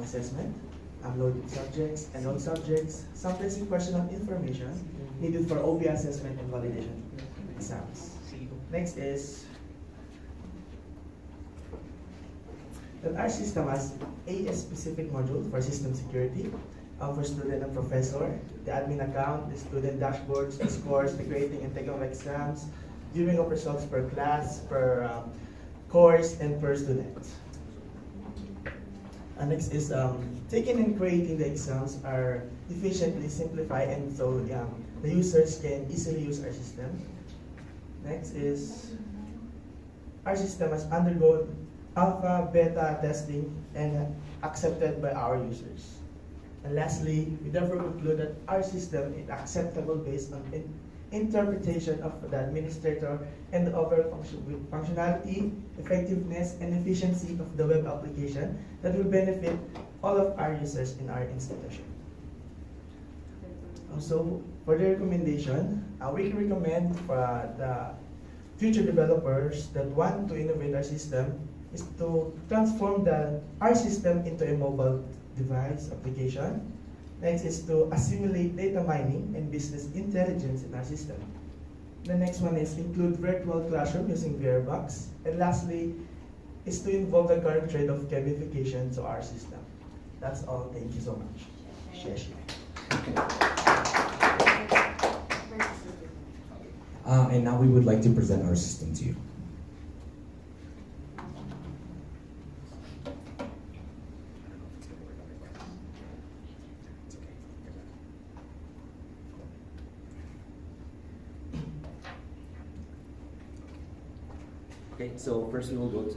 assessment, uploaded subjects, enrolled subjects, samples and questionable information needed for OB assessment and validation exams. Next is that our system has a specific module for system security, for student and professor, the admin account, the student dashboards, the scores, the grading and taking of exams, viewing of results per class, per course, and per student. And next is taking and creating the exams are efficiently simplified, and so the users can easily use our system. Next is our system has undergone alpha, beta testing and accepted by our users. And lastly, we therefore conclude that our system is acceptable based on interpretation of the administrator and the overall functionality, effectiveness, and efficiency of the web application that will benefit all of our users in our institution. Also, for the recommendation, we recommend for the future developers that want to innovate our system is to transform our system into a mobile device application. Next is to assimilate data mining and business intelligence in our system. The next one is include virtual classroom using VRBox. And lastly is to involve the current trend of gamification to our system. That's all. Thank you so much. And now we would like to present our system to you. Okay, so first we will go to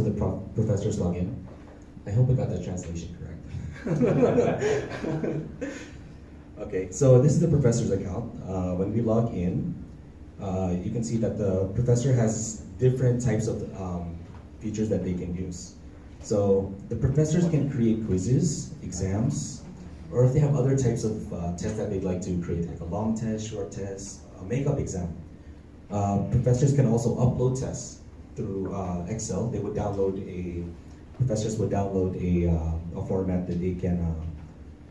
the professor's login. I hope I got the translation correct. Okay, so this is the professor's account. When we log in, you can see that the professor has different types of features that they can use. So the professors can create quizzes, exams, or if they have other types of tests that they'd like to create, like a long test, short test, a makeup exam. Professors can also upload tests through Excel. Professors would download a format that they can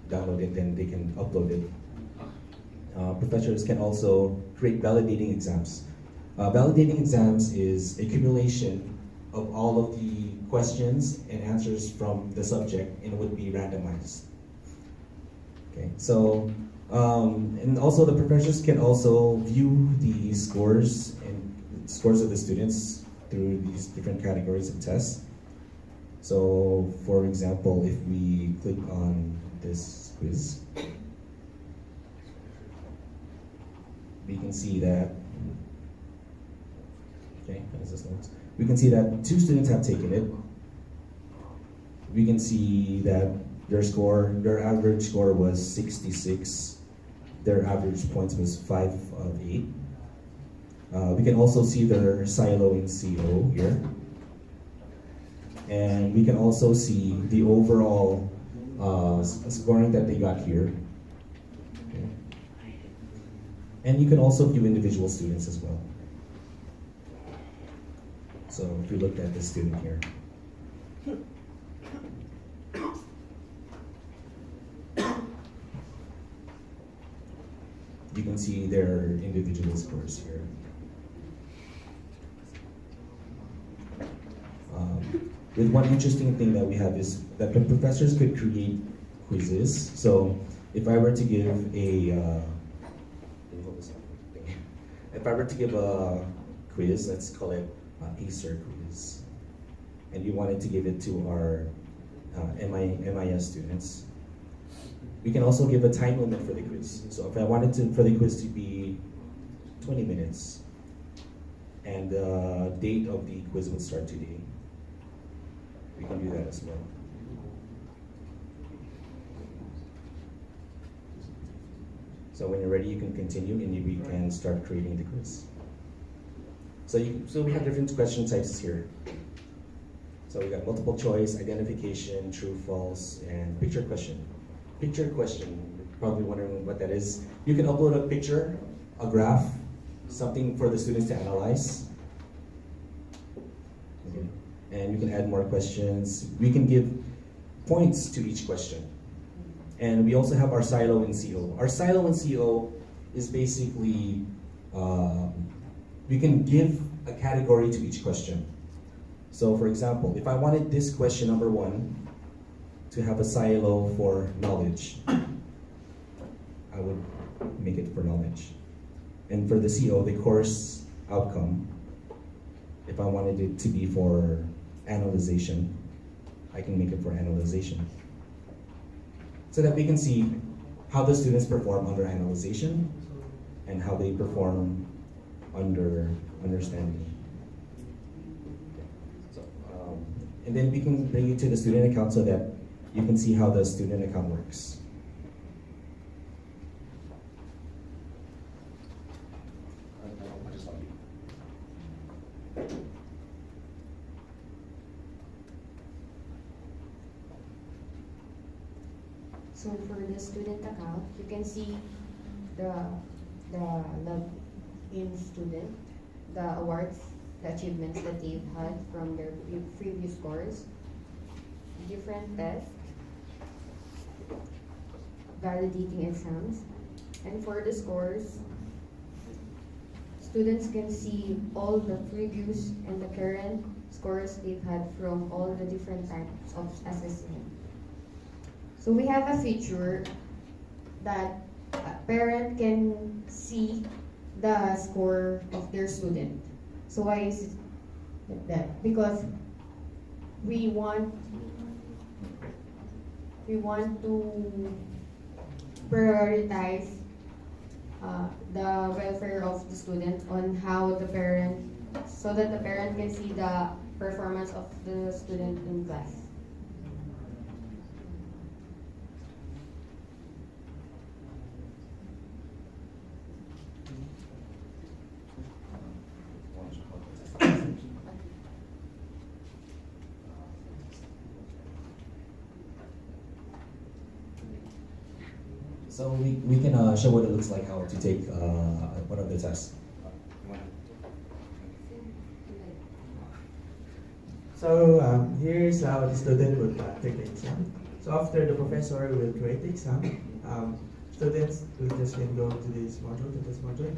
download it, then they can upload it. Professors can also create validating exams. Validating exams is accumulation of all of the questions and answers from the subject, and would be randomized. Okay, so and also the professors can also view the scores of the students through these different categories of tests. So, for example, if we click on this quiz, we can see that, okay, we can see that 2 students have taken it. We can see that their average score was 66. Their average points was 5 of 8. We can also see their silo in CO here. And we can also see the overall scoring that they got here. Okay. And you can also view individual students as well. So if we looked at this student here. You can see their individual scores here. With one interesting thing that we have is that the professors could create quizzes. So if I were to give a quiz, let's call it ACER quiz, and you wanted to give it to our MIS students, we can also give a time limit for the quiz. So if I wanted for the quiz to be 20 minutes, and the date of the quiz would start today, we can do that as well. So when you're ready, you can continue, and we can start creating the quiz. So we have different question types here. So we got multiple choice, identification, true, false, and picture question. Picture question, you're probably wondering what that is. You can upload a picture, a graph, something for the students to analyze. Okay. And you can add more questions. We can give points to each question. And we also have our silo and CO. Our silo and CO is basically, we can give a category to each question. So for example, if I wanted this question number 1 to have a silo for knowledge, I would make it for knowledge. And for the CO, the course outcome, if I wanted it to be for analyzation, I can make it for analyzation. So that we can see how the students perform under analyzation and how they perform under understanding. So, and then we can bring you to the student account so that you can see how the student account works. So for the student account, you can see the login student, the awards, the achievements that they've had from their previous course, different tests, validating exams, and for the scores, students can see all the previous and the current scores they've had from all the different types of assessment. So we have a feature that a parent can see the score of their student. So why is it like that? Because we want to prioritize the welfare of the student on how the parent, so that the parent can see the performance of the student in class. So we can show what it looks like how to take one of the tests. So here's how the student would take the exam. So after the professor will create the exam, students will just can go to this module,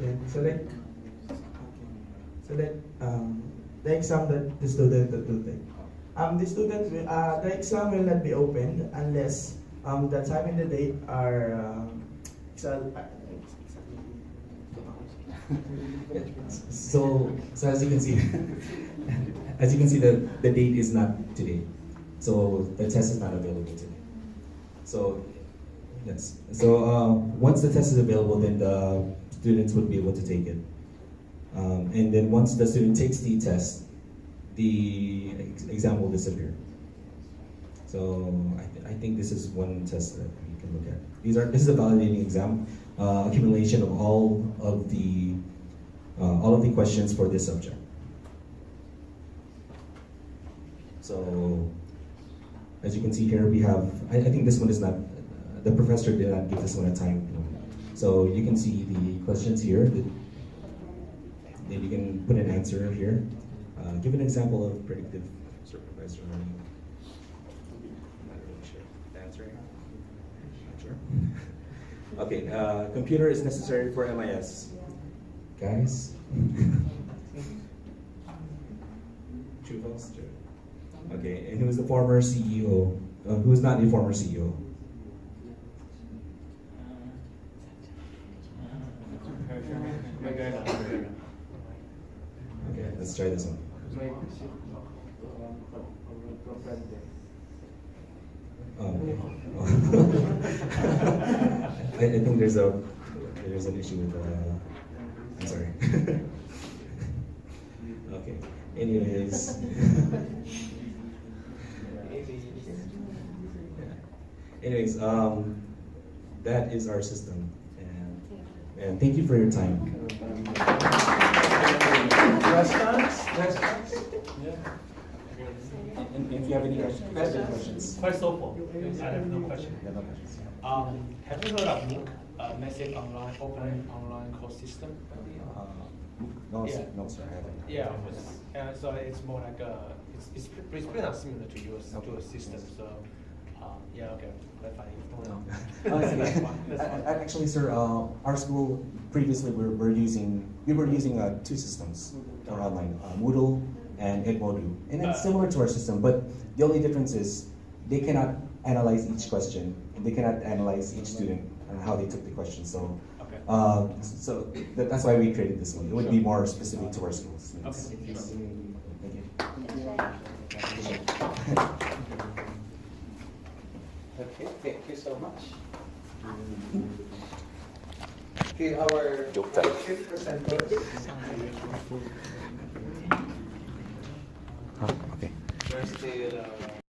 then select the exam that the student will take. The exam will not be opened unless the time and the date are So as you can see, the date is not today. So the test is not available today. So yes. So once the test is available, then the students would be able to take it. And then once the student takes the test, the exam will disappear. So I think this is one test that we can look at. This is a validating exam, accumulation of all of the questions for this subject. So as you can see here, we have. I think this one is not. The professor did not give this one a time. So you can see the questions here. Then you can put an answer here. Give an example of predictive supervised learning. Okay, computer is necessary for MIS. Guys? True, false, true. Okay, and who is the former CEO? Who is not the former CEO? Okay, let's try this one. Okay. I think there's an issue with I'm sorry. Okay. Anyways. Anyways, that is our system, and thank you for your time. Questions? Yeah. And if you have any questions. First of all, I have no question. You have no questions. Have you heard of MOOC, Massive Online Open Online Course System? No, Yeah. no, sir, I haven't. Yeah, so it's more like it's pretty much similar to your system. So Yeah, okay, that's fine. No. That's fine. That's fine. Actually, sir, our school previously we were using two systems for online, Moodle and Edmodo, and it's similar to our system. But the only difference is they cannot analyze each question, and they cannot analyze each student and how they took the question. So, Okay. that's why we created this one. It would be more specific to our schools. Okay. Thank you. Okay, thank you so much. Okay, our presenters. Okay. We're still